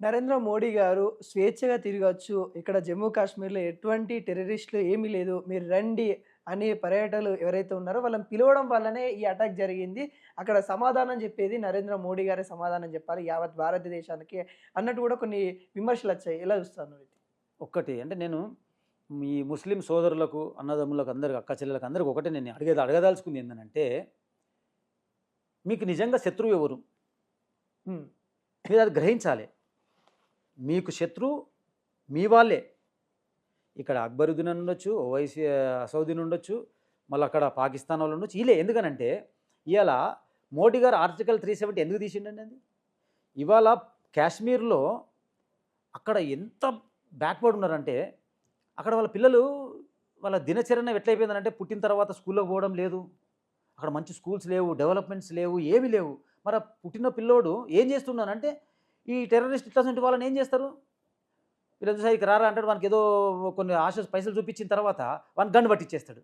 నరేంద్ర మోడీ గారు స్వేచ్ఛగా తిరగొచ్చు. ఇక్కడ జమ్మూ కాశ్మీర్‌లో ఎటువంటి టెర్రరిస్టులు ఏమీ లేదు. మీరు రండి అనే పర్యాటకులు ఎవరైతే ఉన్నారో వాళ్ళని పిలవడం వల్లనే ఈ అటాక్ జరిగింది. అక్కడ సమాధానం చెప్పేది నరేంద్ర మోడీ గారే సమాధానం చెప్పాలి యావత్ భారతదేశానికి అన్నట్టు కూడా కొన్ని విమర్శలొచ్చాయి. ఎలా చూస్తారు నువ్వు ఇది? ఒక్కటి అంటే నేను మీ ముస్లిం సోదరులకు, అన్నదమ్ములకు అందరికి, అక్క చెల్లెలకు అందరికి ఒకటే నేను అడగదలుచుకుంది ఏందనంటే, మీకు నిజంగా శత్రువు ఎవరు? హ్మ్. మీరు అది గ్రహించాలి. మీకు శత్రువు మీ వాళ్ళే. ఇక్కడ అక్బరుద్దీన్ అని ఉండొచ్చు, ఓవైసీ అసౌద్దీన్ ఉండొచ్చు, మళ్ళీ అక్కడ పాకిస్తాన్ వాళ్ళు ఉండొచ్చు. వీళ్ళే. ఎందుకనంటే ఇవాళ మోడీ గారు ఆర్టికల్ 370 ఎందుకు తీసిండండి అది? ఇవాళ కాశ్మీర్లో అక్కడ ఎంత బ్యాక్వర్డ్ ఉన్నారంటే, అక్కడ వాళ్ళ పిల్లలు వాళ్ళ దినచరణ ఎట్లయిపోయిందనంటే, పుట్టిన తర్వాత స్కూల్లోకి పోవడం లేదు, అక్కడ మంచి స్కూల్స్ లేవు, డెవలప్మెంట్స్ లేవు, ఏమీ లేవు. మరి ఆ పుట్టిన పిల్లోడు ఏం చేస్తున్నానంటే, ఈ టెర్రరిస్ట్ ఇట్లాంటి వాళ్ళని ఏం చేస్తారు? వీళ్ళు చూసా ఇక రారా అంటాడు, వానికి ఏదో కొన్ని ఆశ పైసలు చూపించిన తర్వాత వానికి గన్ను పట్టించేస్తాడు.